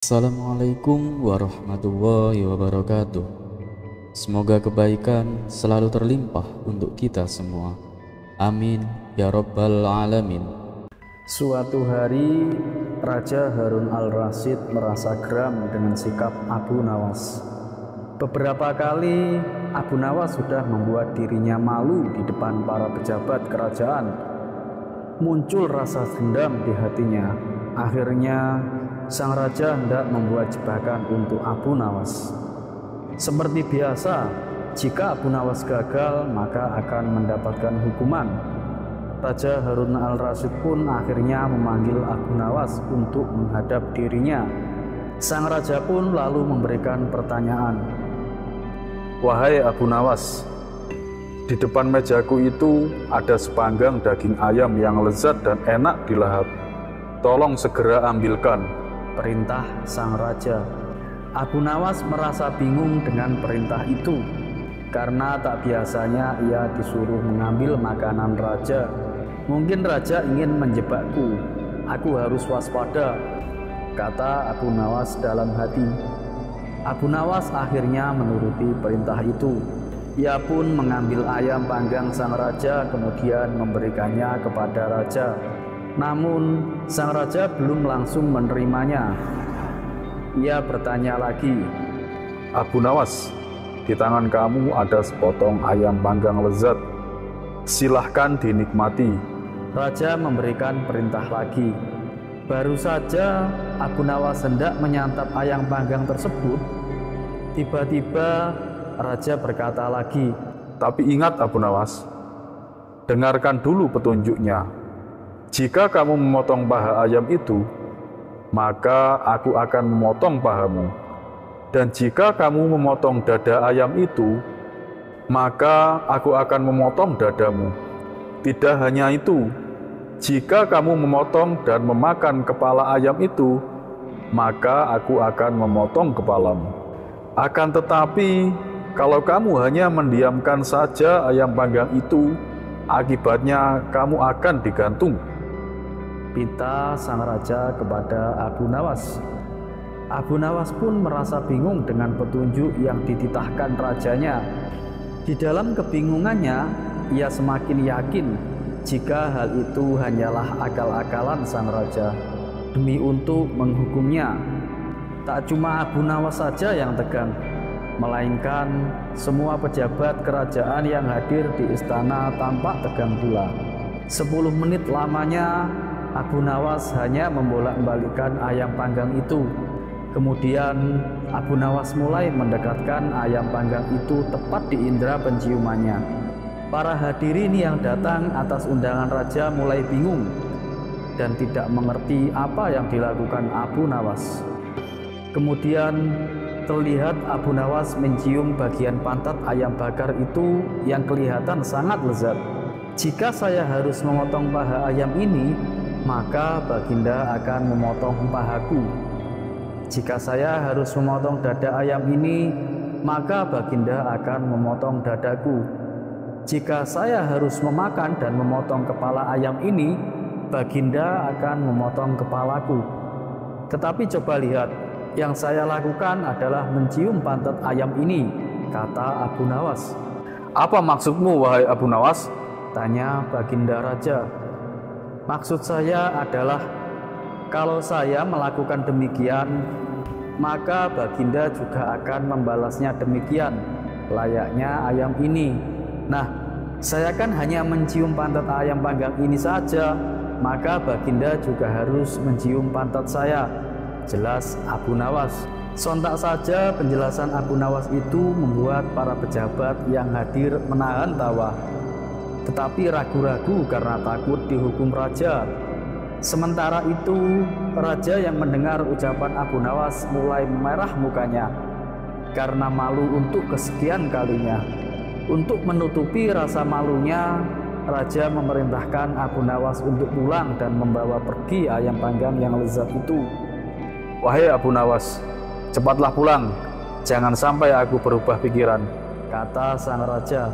Assalamualaikum warahmatullahi wabarakatuh. Semoga kebaikan selalu terlimpah untuk kita semua. Amin ya rabbal alamin. Suatu hari, Raja Harun al-Rasyid merasa geram dengan sikap Abu Nawas. Beberapa kali Abu Nawas sudah membuat dirinya malu di depan para pejabat kerajaan. Muncul rasa dendam di hatinya. Akhirnya sang raja hendak membuat jebakan untuk Abu Nawas. Seperti biasa, jika Abu Nawas gagal, maka akan mendapatkan hukuman. Raja Harun al-Rasyid pun akhirnya memanggil Abu Nawas untuk menghadap dirinya. Sang raja pun lalu memberikan pertanyaan. Wahai Abu Nawas, di depan mejaku itu ada sepanggang daging ayam yang lezat dan enak dilahap. Tolong segera ambilkan, perintah sang raja. Abu Nawas merasa bingung dengan perintah itu, karena tak biasanya ia disuruh mengambil makanan raja. Mungkin raja ingin menjebakku, aku harus waspada, kata Abu Nawas dalam hati. Abu Nawas akhirnya menuruti perintah itu. Ia pun mengambil ayam panggang sang raja, kemudian memberikannya kepada raja. Namun sang raja belum langsung menerimanya. Ia bertanya lagi, Abu Nawas, di tangan kamu ada sepotong ayam panggang lezat. Silahkan dinikmati. Raja memberikan perintah lagi. Baru saja Abu Nawas hendak menyantap ayam panggang tersebut, tiba-tiba raja berkata lagi, tapi ingat Abu Nawas, dengarkan dulu petunjuknya. Jika kamu memotong paha ayam itu, maka aku akan memotong pahamu. Dan jika kamu memotong dada ayam itu, maka aku akan memotong dadamu. Tidak hanya itu, jika kamu memotong dan memakan kepala ayam itu, maka aku akan memotong kepalamu. Akan tetapi, kalau kamu hanya mendiamkan saja ayam panggang itu, akibatnya kamu akan digantung, pinta sang raja kepada Abu Nawas. Abu Nawas pun merasa bingung dengan petunjuk yang dititahkan rajanya. Di dalam kebingungannya, ia semakin yakin jika hal itu hanyalah akal-akalan sang raja demi untuk menghukumnya. Tak cuma Abu Nawas saja yang tegang, melainkan semua pejabat kerajaan yang hadir di istana tampak tegang pula. 10 menit lamanya Abu Nawas hanya membolak-balikkan ayam panggang itu. Kemudian Abu Nawas mulai mendekatkan ayam panggang itu tepat di indera penciumannya. Para hadirin yang datang atas undangan raja mulai bingung dan tidak mengerti apa yang dilakukan Abu Nawas. Kemudian terlihat Abu Nawas mencium bagian pantat ayam bakar itu yang kelihatan sangat lezat. Jika saya harus memotong paha ayam ini, maka baginda akan memotong pahaku. Jika saya harus memotong dada ayam ini, maka baginda akan memotong dadaku. Jika saya harus memakan dan memotong kepala ayam ini, baginda akan memotong kepalaku. Tetapi coba lihat, yang saya lakukan adalah mencium pantat ayam ini, kata Abu Nawas. Apa maksudmu, wahai Abu Nawas? Tanya baginda raja. Maksud saya adalah kalau saya melakukan demikian, maka baginda juga akan membalasnya demikian, layaknya ayam ini. Nah, saya kan hanya mencium pantat ayam panggang ini saja, maka baginda juga harus mencium pantat saya, jelas Abu Nawas. Sontak saja penjelasan Abu Nawas itu membuat para pejabat yang hadir menahan tawa, tetapi ragu-ragu karena takut dihukum raja. Sementara itu, raja yang mendengar ucapan Abu Nawas mulai merah mukanya karena malu untuk kesekian kalinya. Untuk menutupi rasa malunya, raja memerintahkan Abu Nawas untuk pulang dan membawa pergi ayam panggang yang lezat itu. Wahai Abu Nawas, cepatlah pulang, jangan sampai aku berubah pikiran, kata sang raja.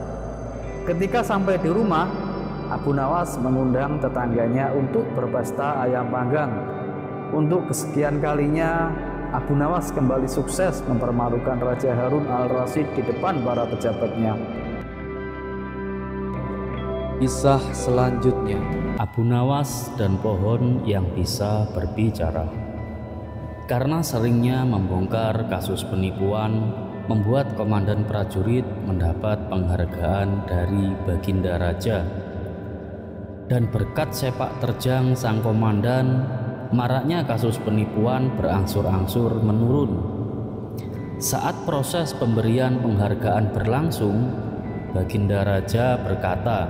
Ketika sampai di rumah, Abu Nawas mengundang tetangganya untuk berpesta ayam panggang. Untuk kesekian kalinya, Abu Nawas kembali sukses mempermalukan Raja Harun al-Rasyid di depan para pejabatnya. Kisah selanjutnya, Abu Nawas dan pohon yang bisa berbicara. Karena seringnya membongkar kasus penipuan, membuat komandan prajurit mendapat penghargaan dari Baginda Raja. Dan berkat sepak terjang sang komandan, maraknya kasus penipuan berangsur-angsur menurun. Saat proses pemberian penghargaan berlangsung, Baginda Raja berkata,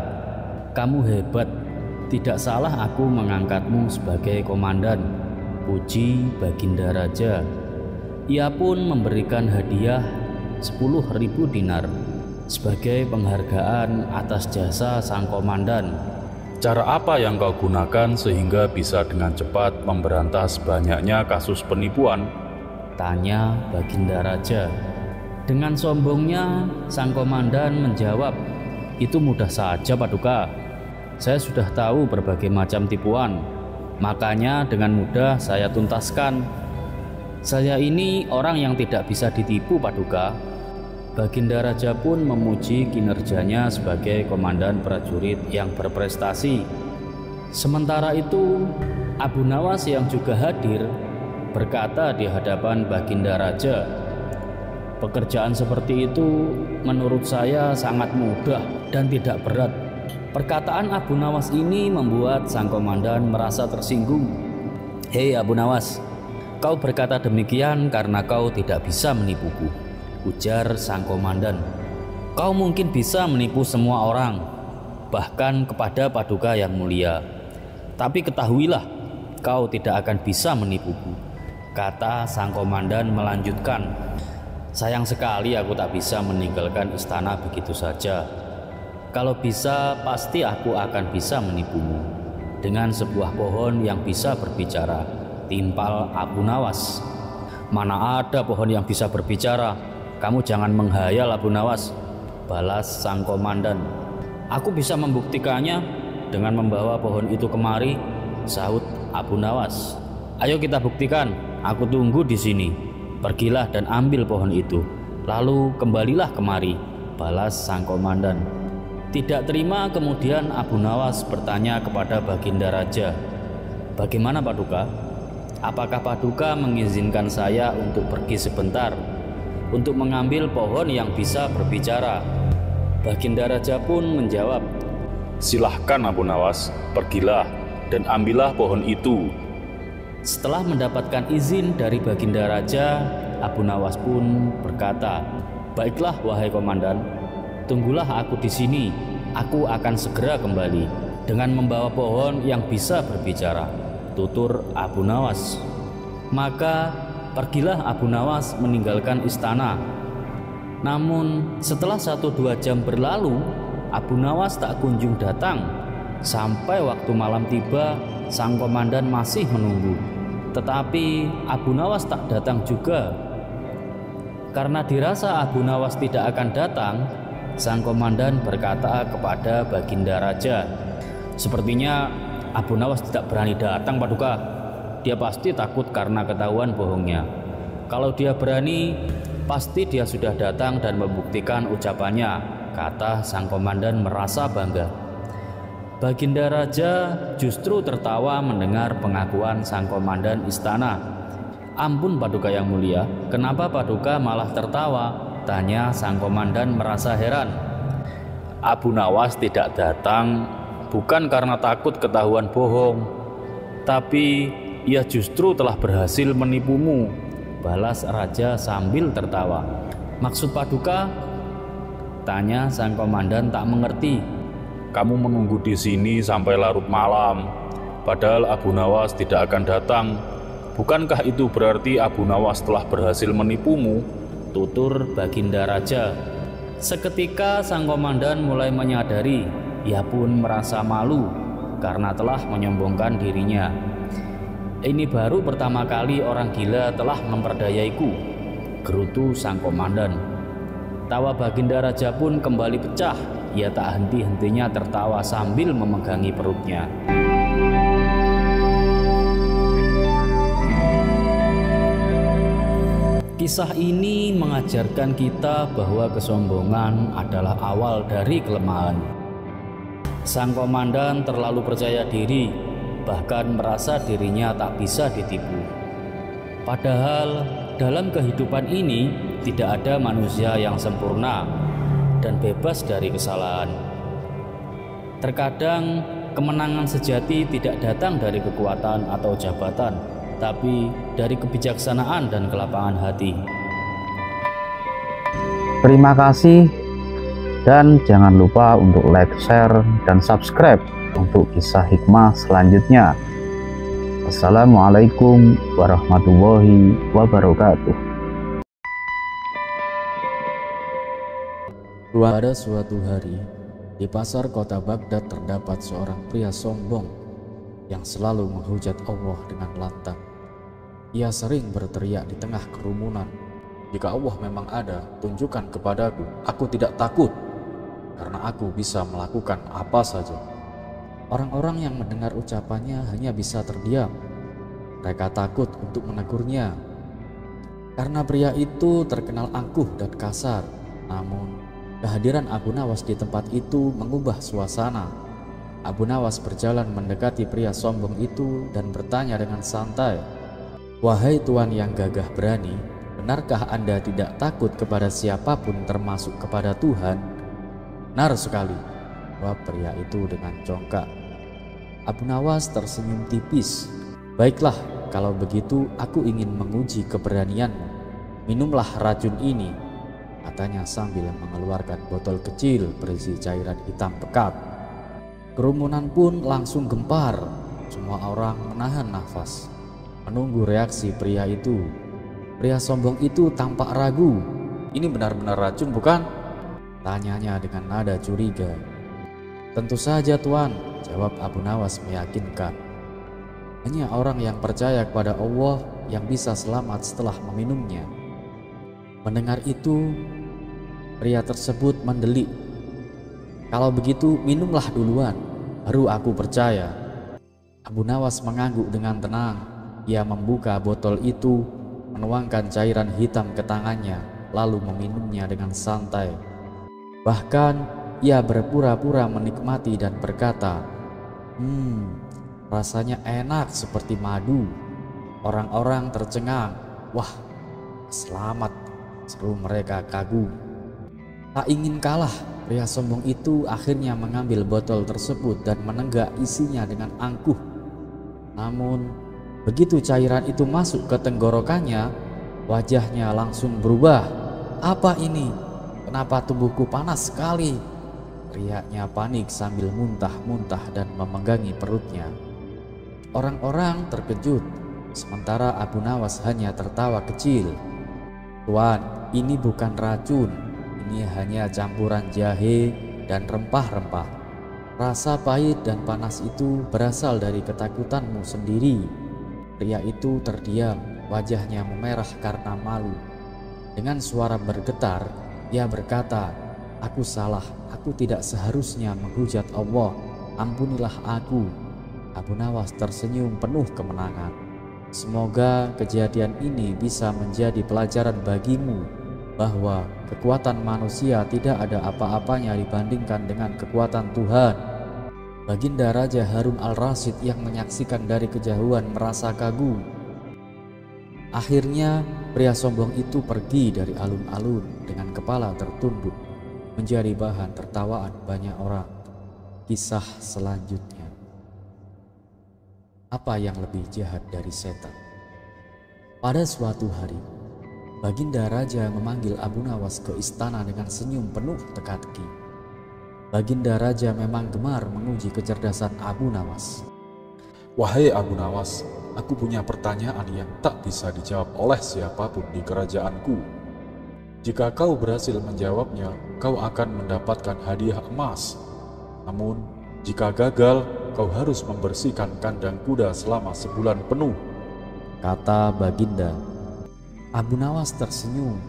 "Kamu hebat, tidak salah aku mengangkatmu sebagai komandan." Puji Baginda Raja. Ia pun memberikan hadiah 10.000 dinar sebagai penghargaan atas jasa sang komandan. Cara apa yang kau gunakan sehingga bisa dengan cepat memberantas banyaknya kasus penipuan? Tanya Baginda Raja. Dengan sombongnya, sang komandan menjawab, "Itu mudah saja, Paduka. Saya sudah tahu berbagai macam tipuan, makanya dengan mudah saya tuntaskan. Saya ini orang yang tidak bisa ditipu, Paduka." Baginda Raja pun memuji kinerjanya sebagai komandan prajurit yang berprestasi. Sementara itu, Abu Nawas yang juga hadir berkata di hadapan Baginda Raja, "Pekerjaan seperti itu menurut saya sangat mudah dan tidak berat." Perkataan Abu Nawas ini membuat sang komandan merasa tersinggung. "Hei Abu Nawas, kau berkata demikian karena kau tidak bisa menipuku," ujar sang komandan. "Kau mungkin bisa menipu semua orang, bahkan kepada Paduka yang mulia. Tapi ketahuilah, kau tidak akan bisa menipuku." Kata sang komandan melanjutkan, "Sayang sekali aku tak bisa meninggalkan istana begitu saja. Kalau bisa, pasti aku akan bisa menipumu dengan sebuah pohon yang bisa berbicara," timpal Abu Nawas. "Mana ada pohon yang bisa berbicara? Kamu jangan menghayal, Abu Nawas," balas sang komandan. "Aku bisa membuktikannya dengan membawa pohon itu kemari," sahut Abu Nawas. "Ayo kita buktikan, aku tunggu di sini. Pergilah dan ambil pohon itu, lalu kembalilah kemari," balas sang komandan. Tidak terima kemudian Abu Nawas bertanya kepada Baginda Raja, "Bagaimana Paduka? Apakah Paduka mengizinkan saya untuk pergi sebentar untuk mengambil pohon yang bisa berbicara?" Baginda Raja pun menjawab, "Silahkan Abu Nawas, pergilah dan ambillah pohon itu." Setelah mendapatkan izin dari Baginda Raja, Abu Nawas pun berkata, "Baiklah wahai komandan, tunggulah aku di sini. Aku akan segera kembali dengan membawa pohon yang bisa berbicara," tutur Abu Nawas. Maka pergilah Abu Nawas meninggalkan istana. Namun setelah 1-2 jam berlalu, Abu Nawas tak kunjung datang. Sampai waktu malam tiba, sang komandan masih menunggu. Tetapi Abu Nawas tak datang juga. Karena dirasa Abu Nawas tidak akan datang, sang komandan berkata kepada Baginda Raja, "Sepertinya Abu Nawas tidak berani datang, Paduka. Dia pasti takut karena ketahuan bohongnya. Kalau dia berani, pasti dia sudah datang dan membuktikan ucapannya," kata sang komandan merasa bangga. Baginda Raja justru tertawa mendengar pengakuan sang komandan istana. "Ampun Paduka yang mulia, kenapa Paduka malah tertawa?" tanya sang komandan merasa heran. "Abu Nawas tidak datang bukan karena takut ketahuan bohong, tapi ia justru telah berhasil menipumu," balas Raja sambil tertawa. "Maksud Paduka?" tanya sang komandan tak mengerti. "Kamu menunggu di sini sampai larut malam, padahal Abu Nawas tidak akan datang. Bukankah itu berarti Abu Nawas telah berhasil menipumu?" tutur Baginda Raja. Seketika sang komandan mulai menyadari, ia pun merasa malu karena telah menyombongkan dirinya. "Ini baru pertama kali orang gila telah memperdayaiku," gerutu sang komandan. Tawa Baginda Raja pun kembali pecah. Ia tak henti-hentinya tertawa sambil memegangi perutnya. Kisah ini mengajarkan kita bahwa kesombongan adalah awal dari kelemahan. Sang komandan terlalu percaya diri, bahkan merasa dirinya tak bisa ditipu. Padahal dalam kehidupan ini tidak ada manusia yang sempurna dan bebas dari kesalahan. Terkadang kemenangan sejati tidak datang dari kekuatan atau jabatan, tapi dari kebijaksanaan dan kelapangan hati. Terima kasih, dan jangan lupa untuk like, share, dan subscribe untuk kisah hikmah selanjutnya. Assalamualaikum warahmatullahi wabarakatuh. Pada suatu hari, di pasar kota Baghdad terdapat seorang pria sombong yang selalu menghujat Allah dengan lantang. Ia sering berteriak di tengah kerumunan, "Jika Allah memang ada, tunjukkan kepadaku. Aku tidak takut, karena aku bisa melakukan apa saja." Orang-orang yang mendengar ucapannya hanya bisa terdiam. Mereka takut untuk menegurnya, karena pria itu terkenal angkuh dan kasar. Namun, kehadiran Abu Nawas di tempat itu mengubah suasana. Abu Nawas berjalan mendekati pria sombong itu dan bertanya dengan santai, "Wahai tuan yang gagah berani, benarkah Anda tidak takut kepada siapapun termasuk kepada Tuhan?" "Benar sekali," jawab pria itu dengan congkak. Abu Nawas tersenyum tipis. "Baiklah, kalau begitu aku ingin menguji keberanianmu. Minumlah racun ini," katanya sambil mengeluarkan botol kecil berisi cairan hitam pekat. Kerumunan pun langsung gempar. Semua orang menahan nafas, menunggu reaksi pria itu. Pria sombong itu tampak ragu. "Ini benar-benar racun, bukan?" tanyanya dengan nada curiga. "Tentu saja, Tuan," jawab Abu Nawas meyakinkan. "Hanya orang yang percaya kepada Allah yang bisa selamat setelah meminumnya." Mendengar itu, pria tersebut mendelik. "Kalau begitu minumlah duluan, baru aku percaya." Abu Nawas mengangguk dengan tenang. Ia membuka botol itu, menuangkan cairan hitam ke tangannya, lalu meminumnya dengan santai. Bahkan ia berpura-pura menikmati dan berkata, Rasanya enak seperti madu." Orang-orang tercengang. "Wah, selamat," seru mereka kagum. Tak ingin kalah, pria sombong itu akhirnya mengambil botol tersebut dan menenggak isinya dengan angkuh. Namun, begitu cairan itu masuk ke tenggorokannya, wajahnya langsung berubah. "Apa ini? Kenapa tubuhku panas sekali?" teriaknya panik sambil muntah-muntah dan memegangi perutnya. Orang-orang terkejut, sementara Abu Nawas hanya tertawa kecil. "Tuan, ini bukan racun. Ini hanya campuran jahe dan rempah-rempah. Rasa pahit dan panas itu berasal dari ketakutanmu sendiri." Pria itu terdiam, wajahnya memerah karena malu. Dengan suara bergetar, ia berkata, "Aku salah, aku tidak seharusnya menghujat Allah. Ampunilah aku." Abu Nawas tersenyum penuh kemenangan. "Semoga kejadian ini bisa menjadi pelajaran bagimu bahwa kekuatan manusia tidak ada apa-apanya dibandingkan dengan kekuatan Tuhan." Baginda Raja Harun al-Rasyid yang menyaksikan dari kejauhan merasa kagum. Akhirnya pria sombong itu pergi dari alun-alun dengan kepala tertunduk, menjadi bahan tertawaan banyak orang. Kisah selanjutnya. Apa yang lebih jahat dari setan? Pada suatu hari, Baginda Raja memanggil Abu Nawas ke istana dengan senyum penuh teka-teki. Baginda Raja memang gemar menguji kecerdasan Abu Nawas. "Wahai Abu Nawas, aku punya pertanyaan yang tak bisa dijawab oleh siapapun di kerajaanku. Jika kau berhasil menjawabnya, kau akan mendapatkan hadiah emas. Namun, jika gagal, kau harus membersihkan kandang kuda selama sebulan penuh," kata Baginda. Abu Nawas tersenyum.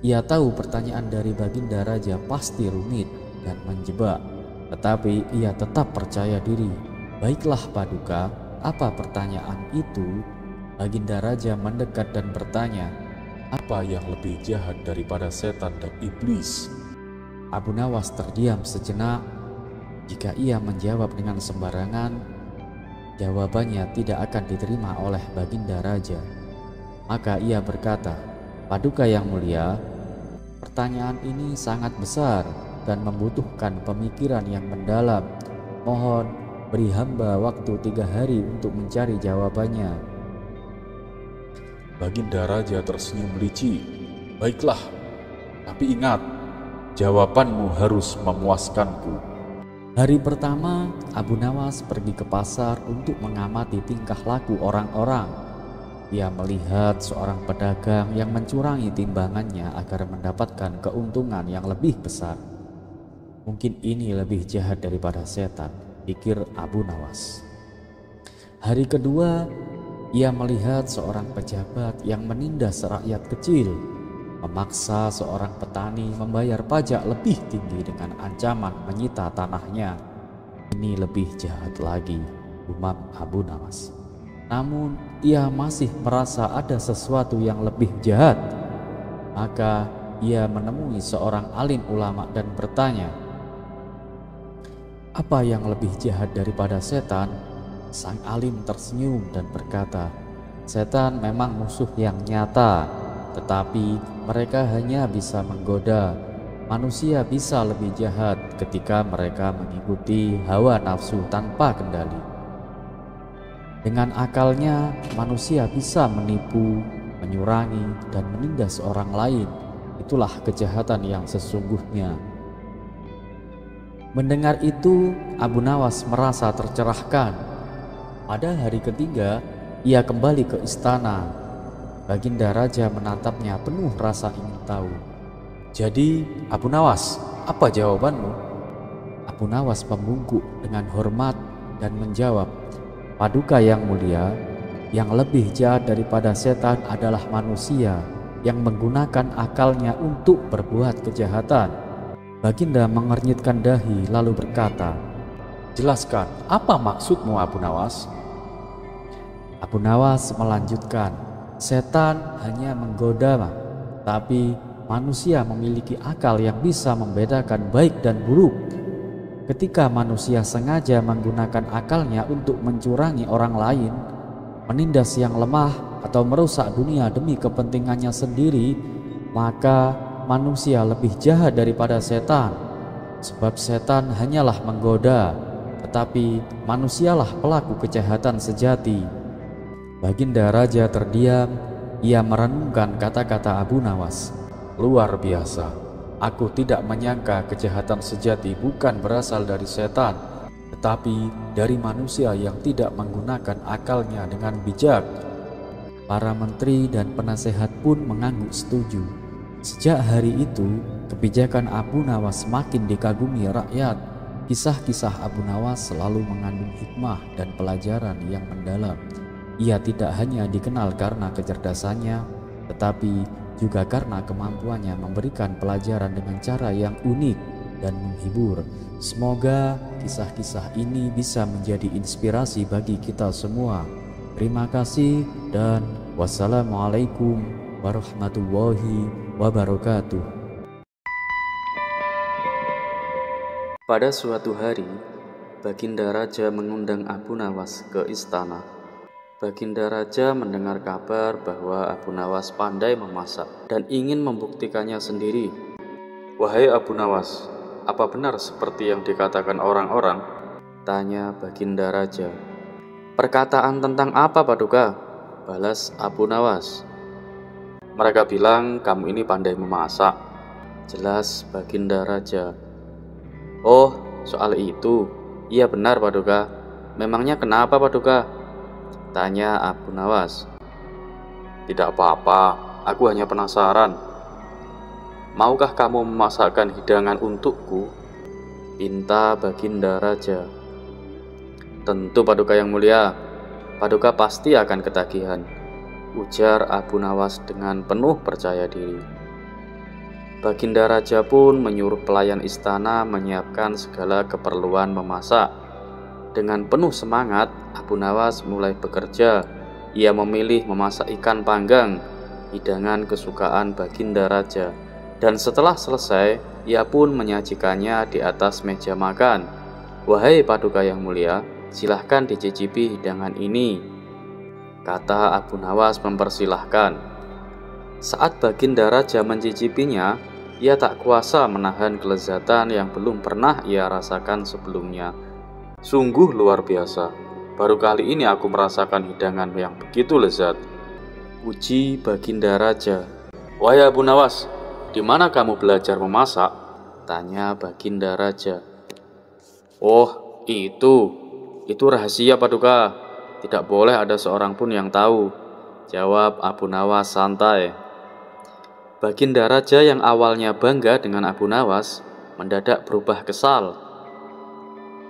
Ia tahu pertanyaan dari Baginda Raja pasti rumit dan menjebak, tetapi ia tetap percaya diri. "Baiklah Paduka, apa pertanyaan itu?" Baginda Raja mendekat dan bertanya, Apa yang lebih jahat daripada setan dan iblis? Abu Nawas terdiam sejenak. Jika ia menjawab dengan sembarangan, jawabannya tidak akan diterima oleh Baginda Raja. Maka ia berkata, "Paduka yang mulia, pertanyaan ini sangat besar dan membutuhkan pemikiran yang mendalam. Mohon beri hamba waktu 3 hari untuk mencari jawabannya." Baginda Raja tersenyum licik. "Baiklah, tapi ingat, jawabanmu harus memuaskanku." Hari pertama, Abu Nawas pergi ke pasar untuk mengamati tingkah laku orang-orang. Ia melihat seorang pedagang yang mencurangi timbangannya agar mendapatkan keuntungan yang lebih besar. Mungkin ini lebih jahat daripada setan, pikir Abu Nawas. Hari kedua, ia melihat seorang pejabat yang menindas rakyat kecil, memaksa seorang petani membayar pajak lebih tinggi dengan ancaman menyita tanahnya. Ini lebih jahat lagi, umam Abu Nawas. Namun ia masih merasa ada sesuatu yang lebih jahat. Maka ia menemui seorang alim ulama dan bertanya, "Apa yang lebih jahat daripada setan?" Sang alim tersenyum dan berkata, "Setan memang musuh yang nyata, tetapi mereka hanya bisa menggoda. Manusia bisa lebih jahat ketika mereka mengikuti hawa nafsu tanpa kendali. Dengan akalnya, manusia bisa menipu, menyurangi, dan menindas orang lain. Itulah kejahatan yang sesungguhnya." Mendengar itu, Abu Nawas merasa tercerahkan. Pada hari ketiga, ia kembali ke istana. Baginda Raja menatapnya penuh rasa ingin tahu. "Jadi, Abu Nawas, apa jawabanmu?" Abu Nawas membungkuk dengan hormat dan menjawab, "Paduka yang mulia, yang lebih jahat daripada setan adalah manusia yang menggunakan akalnya untuk berbuat kejahatan." Baginda mengernyitkan dahi lalu berkata, "Jelaskan, apa maksudmu Abu Nawas?" Abu Nawas melanjutkan, "Setan hanya menggoda, tapi manusia memiliki akal yang bisa membedakan baik dan buruk. Ketika manusia sengaja menggunakan akalnya untuk mencurangi orang lain, menindas yang lemah, atau merusak dunia demi kepentingannya sendiri, maka manusia lebih jahat daripada setan. Sebab setan hanyalah menggoda, tetapi manusialah pelaku kejahatan sejati." Baginda Raja terdiam. Ia merenungkan kata-kata Abu Nawas. "Luar biasa. Aku tidak menyangka kejahatan sejati bukan berasal dari setan, tetapi dari manusia yang tidak menggunakan akalnya dengan bijak." Para menteri dan penasehat pun mengangguk setuju. Sejak hari itu, kebijakan Abu Nawas semakin dikagumi rakyat. Kisah-kisah Abu Nawas selalu mengandung hikmah dan pelajaran yang mendalam. Ia tidak hanya dikenal karena kecerdasannya, tetapi juga karena kemampuannya memberikan pelajaran dengan cara yang unik dan menghibur. Semoga kisah-kisah ini bisa menjadi inspirasi bagi kita semua. Terima kasih dan wassalamualaikum warahmatullahi wabarakatuh. Pada suatu hari, Baginda Raja mengundang Abu Nawas ke istana. Baginda Raja mendengar kabar bahwa Abu Nawas pandai memasak dan ingin membuktikannya sendiri. "Wahai Abu Nawas, apa benar seperti yang dikatakan orang-orang?" tanya Baginda Raja. "Perkataan tentang apa, Paduka?" balas Abu Nawas. "Mereka bilang kamu ini pandai memasak," jelas Baginda Raja. "Oh, soal itu. Iya benar, Paduka. Memangnya kenapa, Paduka?" tanya Abu Nawas. "Tidak apa-apa, aku hanya penasaran. Maukah kamu memasakkan hidangan untukku?" pinta Baginda Raja. "Tentu, Paduka yang mulia. Paduka pasti akan ketagihan," ujar Abu Nawas dengan penuh percaya diri. Baginda Raja pun menyuruh pelayan istana menyiapkan segala keperluan memasak. Dengan penuh semangat, Abu Nawas mulai bekerja. Ia memilih memasak ikan panggang. hidangan kesukaan Baginda Raja. Dan setelah selesai, ia pun menyajikannya di atas meja makan. "Wahai Paduka yang mulia, silahkan dicicipi hidangan ini," kata Abu Nawas mempersilahkan. Saat Baginda Raja mencicipinya, ia tak kuasa menahan kelezatan yang belum pernah ia rasakan sebelumnya. "Sungguh luar biasa. Baru kali ini aku merasakan hidangan yang begitu lezat," puji Baginda Raja. "Wahai Abu Nawas, di mana kamu belajar memasak?" tanya Baginda Raja. "Oh, itu rahasia Paduka. Tidak boleh ada seorang pun yang tahu," jawab Abu Nawas santai. Baginda Raja yang awalnya bangga dengan Abu Nawas mendadak berubah kesal.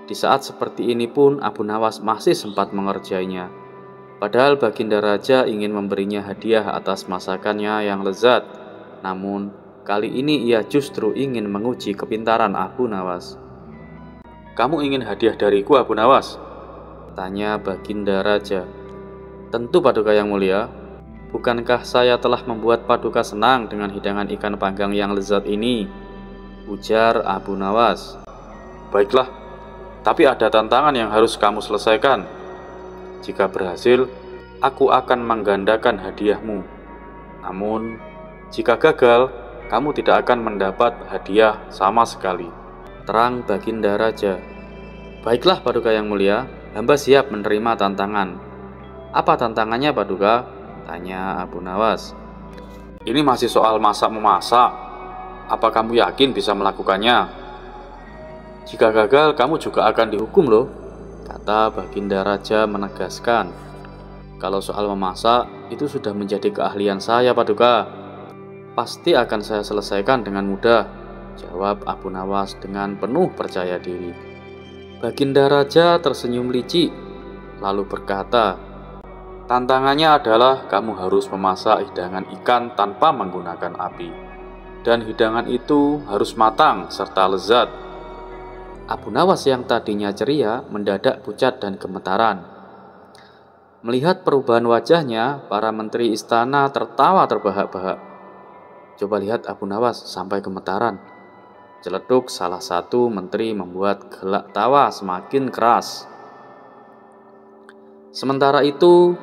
Di saat seperti ini pun Abu Nawas masih sempat mengerjainya. Padahal Baginda Raja ingin memberinya hadiah atas masakannya yang lezat. Namun kali ini ia justru ingin menguji kepintaran Abu Nawas. "Kamu ingin hadiah dariku, Abu Nawas?" tanya Baginda Raja. "Tentu Paduka yang mulia. Bukankah saya telah membuat Paduka senang dengan hidangan ikan panggang yang lezat ini?" ujar Abu Nawas. "Baiklah, tapi ada tantangan yang harus kamu selesaikan. Jika berhasil, aku akan menggandakan hadiahmu. Namun, jika gagal, kamu tidak akan mendapat hadiah sama sekali," terang Baginda Raja. "Baiklah Paduka yang mulia, hamba siap menerima tantangan." "Apa tantangannya Paduka?" tanya Abu Nawas. "Ini masih soal masak-memasak. Apa kamu yakin bisa melakukannya? Jika gagal, kamu juga akan dihukum loh," kata Baginda Raja menegaskan. "Kalau soal memasak, itu sudah menjadi keahlian saya Paduka. Pasti akan saya selesaikan dengan mudah," jawab Abu Nawas dengan penuh percaya diri. Baginda Raja tersenyum licik, lalu berkata, "Tantangannya adalah kamu harus memasak hidangan ikan tanpa menggunakan api. Dan hidangan itu harus matang serta lezat." Abu Nawas yang tadinya ceria mendadak pucat dan gemetaran. Melihat perubahan wajahnya, para menteri istana tertawa terbahak-bahak. "Coba lihat Abu Nawas sampai gemetaran," celeduk salah satu menteri membuat gelak tawa semakin keras. Sementara itu,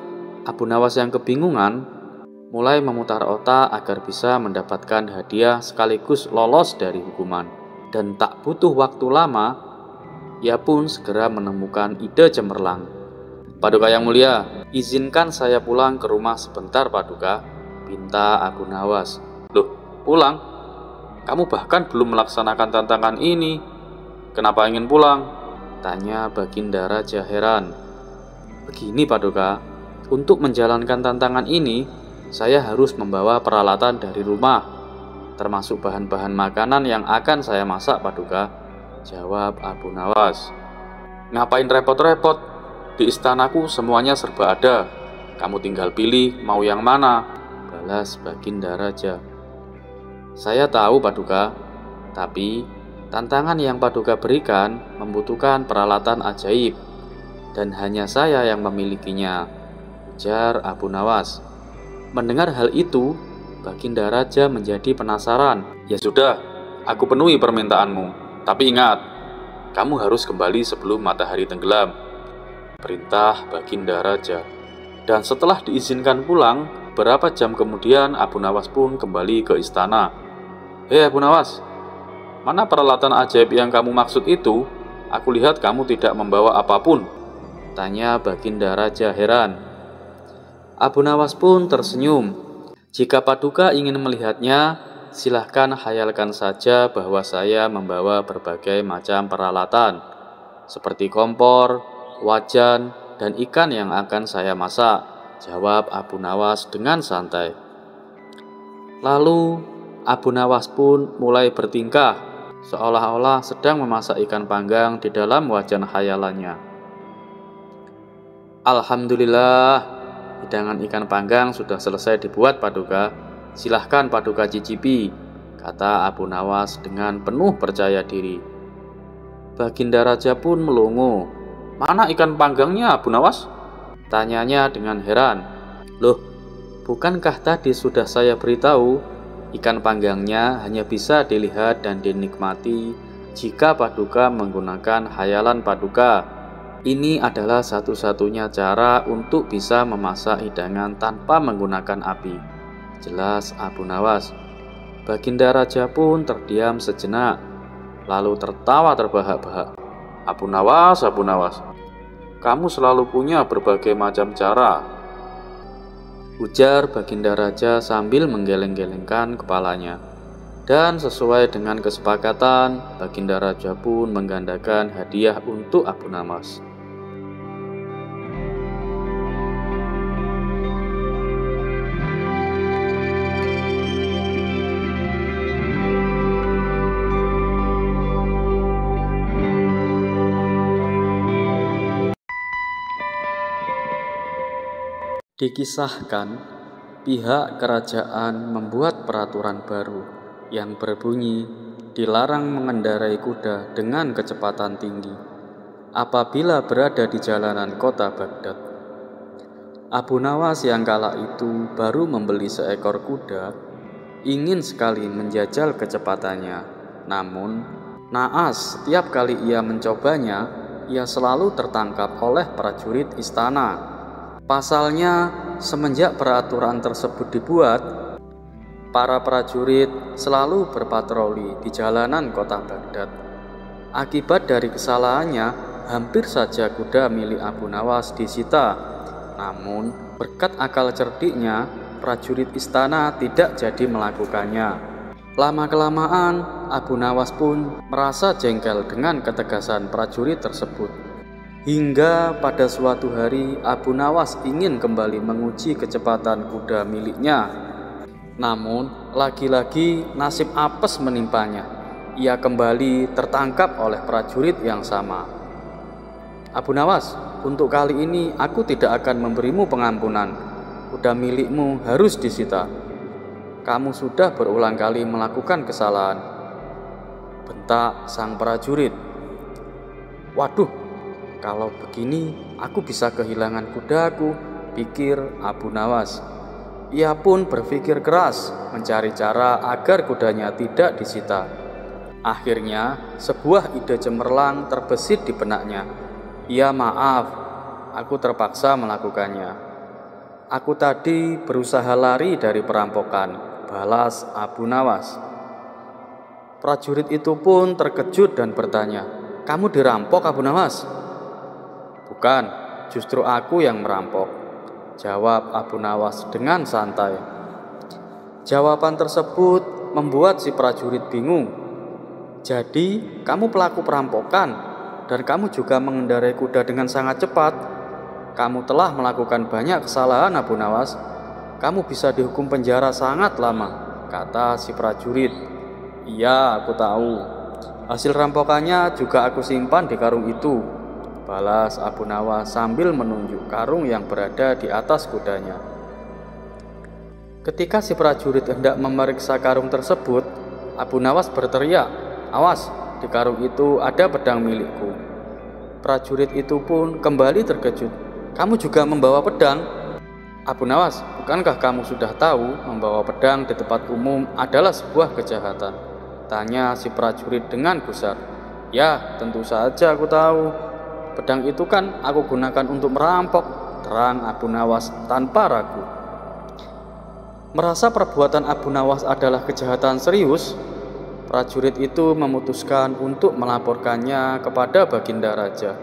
Abu Nawas yang kebingungan mulai memutar otak agar bisa mendapatkan hadiah sekaligus lolos dari hukuman. Dan tak butuh waktu lama, ia pun segera menemukan ide cemerlang. "Paduka yang mulia, izinkan saya pulang ke rumah sebentar Paduka," pinta Abu Nawas. "Loh, pulang? Kamu bahkan belum melaksanakan tantangan ini. Kenapa ingin pulang?" tanya Baginda Raja heran. "Begini Paduka, untuk menjalankan tantangan ini, saya harus membawa peralatan dari rumah, termasuk bahan-bahan makanan yang akan saya masak Paduka," jawab Abu Nawas. "Ngapain repot-repot? Di istanaku semuanya serba ada. Kamu tinggal pilih mau yang mana," balas Baginda Raja. "Saya tahu Paduka, tapi tantangan yang Paduka berikan membutuhkan peralatan ajaib, dan hanya saya yang memilikinya," ujar Abu Nawas. Mendengar hal itu, Baginda Raja menjadi penasaran. "Ya sudah, aku penuhi permintaanmu. Tapi ingat, kamu harus kembali sebelum matahari tenggelam," perintah Baginda Raja. Dan setelah diizinkan pulang, beberapa jam kemudian Abu Nawas pun kembali ke istana. "Hei Abu Nawas, mana peralatan ajaib yang kamu maksud itu? Aku lihat kamu tidak membawa apapun," tanya Baginda Raja heran. Abu Nawas pun tersenyum. "Jika Paduka ingin melihatnya, silahkan hayalkan saja bahwa saya membawa berbagai macam peralatan, seperti kompor, wajan, dan ikan yang akan saya masak," jawab Abu Nawas dengan santai. Lalu Abu Nawas pun mulai bertingkah, seolah-olah sedang memasak ikan panggang di dalam wajan khayalannya. "Alhamdulillah, hidangan ikan panggang sudah selesai dibuat Paduka. Silahkan Paduka cicipi," kata Abu Nawas dengan penuh percaya diri. Baginda Raja pun melongo. "Mana ikan panggangnya Abu Nawas?" tanyanya dengan heran. "Loh, Bukankah tadi sudah saya beritahu, ikan panggangnya hanya bisa dilihat dan dinikmati jika Paduka menggunakan hayalan Paduka. Ini adalah satu-satunya cara untuk bisa memasak hidangan tanpa menggunakan api. Jelas Abu Nawas. Baginda Raja pun terdiam sejenak, lalu tertawa terbahak-bahak. Abu Nawas, kamu selalu punya berbagai macam cara, ujar Baginda Raja sambil menggeleng-gelengkan kepalanya. Dan sesuai dengan kesepakatan, Baginda Raja pun menggandakan hadiah untuk Abu Nawas. Dikisahkan, pihak kerajaan membuat peraturan baru yang berbunyi dilarang mengendarai kuda dengan kecepatan tinggi apabila berada di jalanan kota Baghdad. Abu Nawas yang kala itu baru membeli seekor kuda, ingin sekali menjajal kecepatannya. Namun, naas setiap kali ia mencobanya, ia selalu tertangkap oleh prajurit istana. Pasalnya, semenjak peraturan tersebut dibuat, para prajurit selalu berpatroli di jalanan kota Baghdad. Akibat dari kesalahannya, hampir saja kuda milik Abu Nawas disita. Namun, berkat akal cerdiknya, prajurit istana tidak jadi melakukannya. Lama-kelamaan, Abu Nawas pun merasa jengkel dengan ketegasan prajurit tersebut. Hingga pada suatu hari Abu Nawas ingin kembali menguji kecepatan kuda miliknya. Namun lagi-lagi nasib apes menimpanya. Ia kembali tertangkap oleh prajurit yang sama. Abu Nawas, untuk kali ini aku tidak akan memberimu pengampunan. Kuda milikmu harus disita. Kamu sudah berulang kali melakukan kesalahan, bentak sang prajurit. Waduh, kalau begini, aku bisa kehilangan kudaku, pikir Abu Nawas. Ia pun berpikir keras mencari cara agar kudanya tidak disita. Akhirnya, sebuah ide cemerlang terbesit di benaknya. Ya maaf, aku terpaksa melakukannya. Aku tadi berusaha lari dari perampokan, balas Abu Nawas. Prajurit itu pun terkejut dan bertanya, kamu dirampok Abu Nawas? Bukan, justru aku yang merampok, jawab Abu Nawas dengan santai. Jawaban tersebut membuat si prajurit bingung. Jadi, kamu pelaku perampokan dan kamu juga mengendarai kuda dengan sangat cepat. Kamu telah melakukan banyak kesalahan Abu Nawas. Kamu bisa dihukum penjara sangat lama, kata si prajurit. Iya, aku tahu. Hasil rampokannya juga aku simpan di karung itu, balas Abu Nawas sambil menunjuk karung yang berada di atas kudanya. Ketika si prajurit hendak memeriksa karung tersebut, Abu Nawas berteriak, awas, di karung itu ada pedang milikku. Prajurit itu pun kembali terkejut. Kamu juga membawa pedang? Abu Nawas, bukankah kamu sudah tahu membawa pedang di tempat umum adalah sebuah kejahatan? Tanya si prajurit dengan gusar. Ya, tentu saja aku tahu. Pedang itu kan aku gunakan untuk merampok, terang Abu Nawas tanpa ragu. Merasa perbuatan Abu Nawas adalah kejahatan serius, prajurit itu memutuskan untuk melaporkannya kepada Baginda Raja.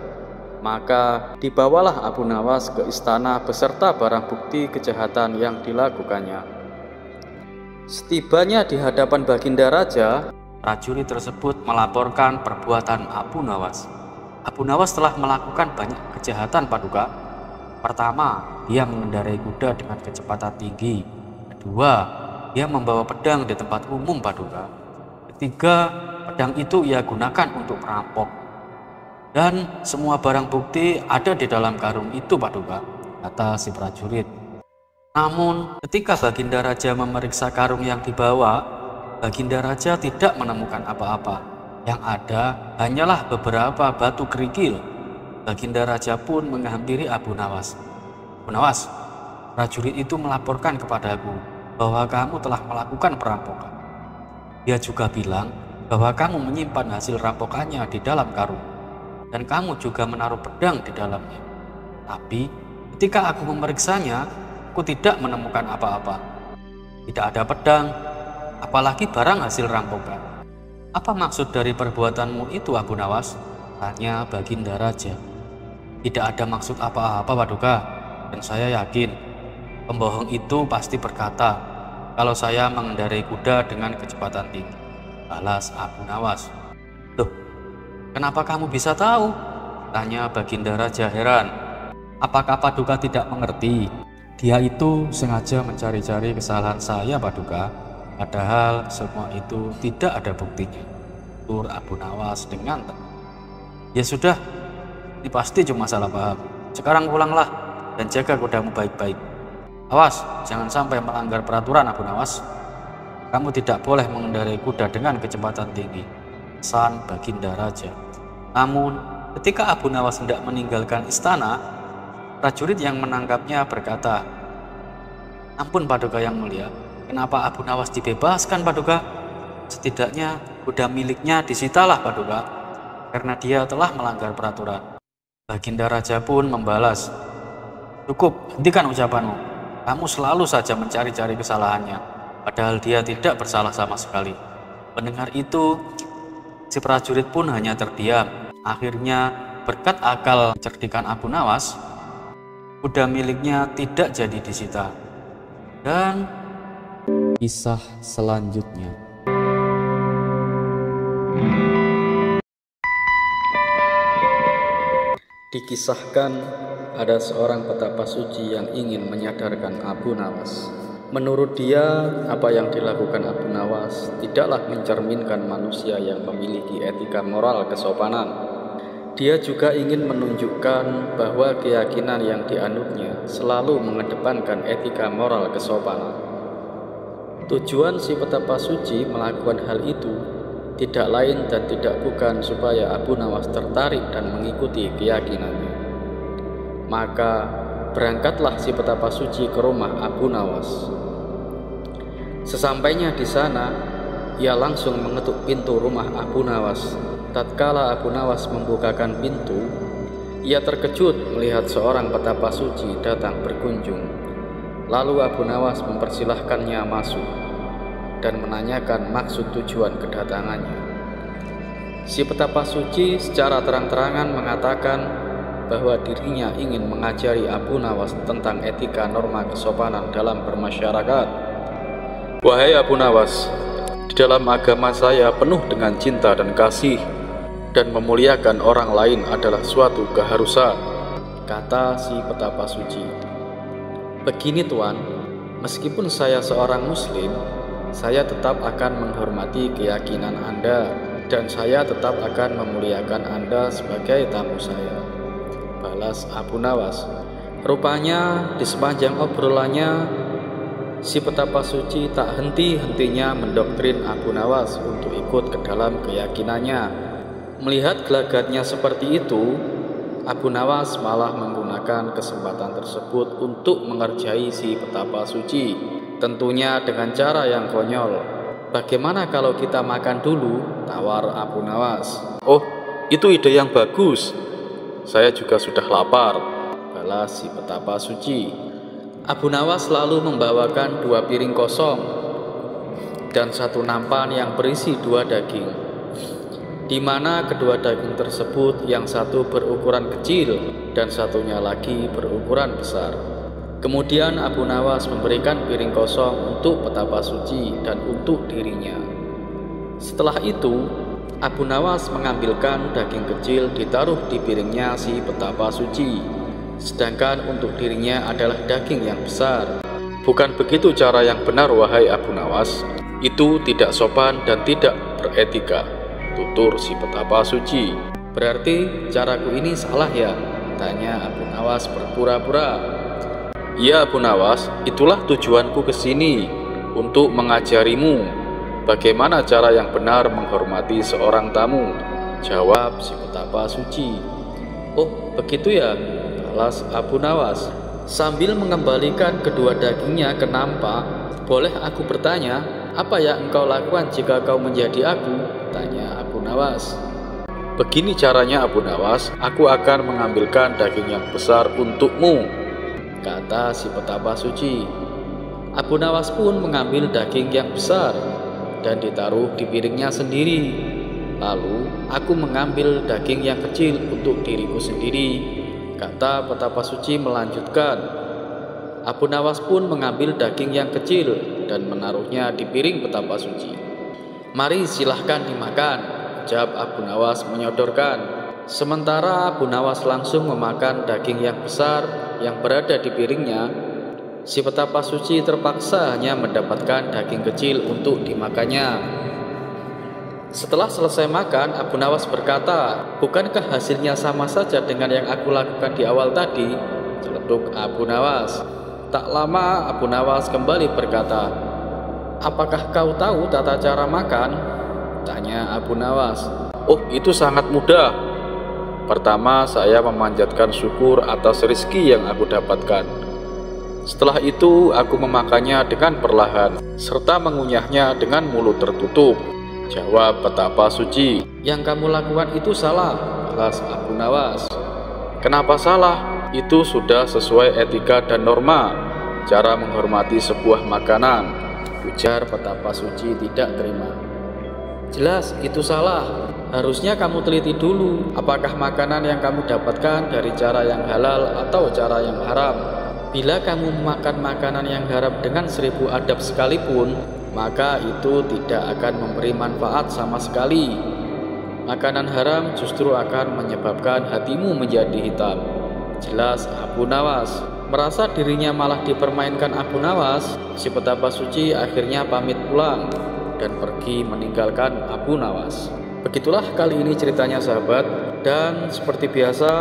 Maka dibawalah Abu Nawas ke istana beserta barang bukti kejahatan yang dilakukannya. Setibanya di hadapan Baginda Raja, prajurit tersebut melaporkan perbuatan Abu Nawas. Abu Nawas telah melakukan banyak kejahatan Paduka. Pertama, dia mengendarai kuda dengan kecepatan tinggi. Kedua, dia membawa pedang di tempat umum Paduka. Ketiga, pedang itu ia gunakan untuk merampok. Dan semua barang bukti ada di dalam karung itu Paduka, kata si prajurit. Namun, ketika Baginda Raja memeriksa karung yang dibawa, Baginda Raja tidak menemukan apa-apa. Yang ada hanyalah beberapa batu kerikil. Baginda Raja pun menghampiri Abu Nawas. Abu Nawas, prajurit itu melaporkan kepadaku bahwa kamu telah melakukan perampokan. Dia juga bilang bahwa kamu menyimpan hasil rampokannya di dalam karung, dan kamu juga menaruh pedang di dalamnya. Tapi ketika aku memeriksanya, aku tidak menemukan apa-apa. Tidak ada pedang, apalagi barang hasil rampokan. Apa maksud dari perbuatanmu itu, Abu Nawas? Tanya Baginda Raja. Tidak ada maksud apa-apa, Paduka, dan saya yakin pembohong itu pasti berkata kalau saya mengendarai kuda dengan kecepatan tinggi, balas Abu Nawas. Loh, kenapa kamu bisa tahu? Tanya Baginda Raja heran. Apakah Paduka tidak mengerti? Dia itu sengaja mencari-cari kesalahan saya, Paduka. Padahal semua itu tidak ada buktinya. Tutur Abu Nawas dengan tenang. Ya sudah, ini pasti cuma salah paham. Sekarang pulanglah dan jaga kudamu baik-baik. Awas, jangan sampai melanggar peraturan, Abu Nawas. Kamu tidak boleh mengendarai kuda dengan kecepatan tinggi, pesan Baginda Raja. Namun, ketika Abu Nawas hendak meninggalkan istana, prajurit yang menangkapnya berkata, "Ampun Paduka yang mulia, kenapa Abu Nawas dibebaskan, Paduka? Setidaknya kuda miliknya disitalah, Paduka, karena dia telah melanggar peraturan." Baginda Raja pun membalas, "Cukup, hentikan ucapanmu. Kamu selalu saja mencari-cari kesalahannya, padahal dia tidak bersalah sama sekali." Mendengar itu, si prajurit pun hanya terdiam. Akhirnya, berkat akal cerdikan Abu Nawas, kuda miliknya tidak jadi disita. Dan kisah selanjutnya. Dikisahkan ada seorang petapa suci yang ingin menyadarkan Abu Nawas. Menurut dia, apa yang dilakukan Abu Nawas tidaklah mencerminkan manusia yang memiliki etika moral kesopanan. Dia juga ingin menunjukkan bahwa keyakinan yang dianutnya selalu mengedepankan etika moral kesopanan. Tujuan si petapa suci melakukan hal itu tidak lain dan tidak bukan supaya Abu Nawas tertarik dan mengikuti keyakinannya. Maka berangkatlah si petapa suci ke rumah Abu Nawas. Sesampainya di sana, ia langsung mengetuk pintu rumah Abu Nawas. Tatkala Abu Nawas membukakan pintu, ia terkejut melihat seorang petapa suci datang berkunjung. Lalu Abu Nawas mempersilahkannya masuk dan menanyakan maksud tujuan kedatangannya. Si petapa suci secara terang-terangan mengatakan bahwa dirinya ingin mengajari Abu Nawas tentang etika norma kesopanan dalam bermasyarakat. "Wahai Abu Nawas, di dalam agama saya penuh dengan cinta dan kasih, dan memuliakan orang lain adalah suatu keharusan," kata si petapa suci. "Begini Tuan, meskipun saya seorang muslim, saya tetap akan menghormati keyakinan Anda, dan saya tetap akan memuliakan Anda sebagai tamu saya," balas Abu Nawas. Rupanya di sepanjang obrolannya, si petapa suci tak henti-hentinya mendoktrin Abu Nawas untuk ikut ke dalam keyakinannya. Melihat gelagatnya seperti itu, Abu Nawas malah menggunakan kesempatan tersebut untuk mengerjai si petapa suci. Tentunya dengan cara yang konyol. "Bagaimana kalau kita makan dulu?" tawar Abu Nawas. "Oh, itu ide yang bagus. Saya juga sudah lapar," balas si petapa suci. Abu Nawas lalu membawakan 2 piring kosong dan 1 nampan yang berisi 2 daging, di mana kedua daging tersebut yang satu berukuran kecil dan satunya lagi berukuran besar. Kemudian Abu Nawas memberikan piring kosong untuk petapa suci dan untuk dirinya. Setelah itu, Abu Nawas mengambilkan daging kecil ditaruh di piringnya si petapa suci, sedangkan untuk dirinya adalah daging yang besar. "Bukan begitu cara yang benar, wahai Abu Nawas. Itu tidak sopan dan tidak beretika," tutur si petapa suci. "Berarti caraku ini salah ya?" tanya Abu Nawas berpura-pura. "Ya Abu Nawas, itulah tujuanku ke sini, untuk mengajarimu bagaimana cara yang benar menghormati seorang tamu," jawab si petapa suci. "Oh, begitu ya?" balas Abu Nawas. Sambil mengembalikan kedua dagingnya ke nampak, "Boleh aku bertanya, apa yang engkau lakukan jika kau menjadi aku?" tanya Abu Nawas. Begini caranya Abu Nawas, aku akan mengambilkan daging yang besar untukmu, kata si petapa suci. Abu Nawas pun mengambil daging yang besar dan ditaruh di piringnya sendiri. Lalu aku mengambil daging yang kecil untuk diriku sendiri, kata petapa suci melanjutkan. Abu Nawas pun mengambil daging yang kecil dan menaruhnya di piring petapa suci. "Mari silahkan dimakan," ucap Abu Nawas menyodorkan. Sementara Abu Nawas langsung memakan daging yang besar yang berada di piringnya, si petapa suci terpaksa hanya mendapatkan daging kecil untuk dimakannya. Setelah selesai makan, Abu Nawas berkata, "Bukankah hasilnya sama saja dengan yang aku lakukan di awal tadi?" Celeduk Abu Nawas. Tak lama Abu Nawas kembali berkata, "Apakah kau tahu tata cara makan?" tanya Abu Nawas. "Oh, itu sangat mudah. Pertama, saya memanjatkan syukur atas rezeki yang aku dapatkan. Setelah itu, aku memakannya dengan perlahan, serta mengunyahnya dengan mulut tertutup," jawab petapa suci. "Yang kamu lakukan itu salah," balas Abu Nawas. "Kenapa salah? Itu sudah sesuai etika dan norma, cara menghormati sebuah makanan," ujar petapa suci tidak terima. "Jelas itu salah. Harusnya kamu teliti dulu apakah makanan yang kamu dapatkan dari cara yang halal atau cara yang haram. Bila kamu memakan makanan yang haram dengan 1000 adab sekalipun, maka itu tidak akan memberi manfaat sama sekali. Makanan haram justru akan menyebabkan hatimu menjadi hitam," jelas Abu Nawas. Merasa dirinya malah dipermainkan Abu Nawas, si petapa suci akhirnya pamit pulang dan pergi meninggalkan Abu Nawas. Begitulah kali ini ceritanya sahabat, dan seperti biasa,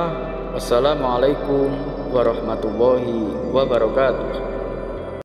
wassalamualaikum warahmatullahi wabarakatuh.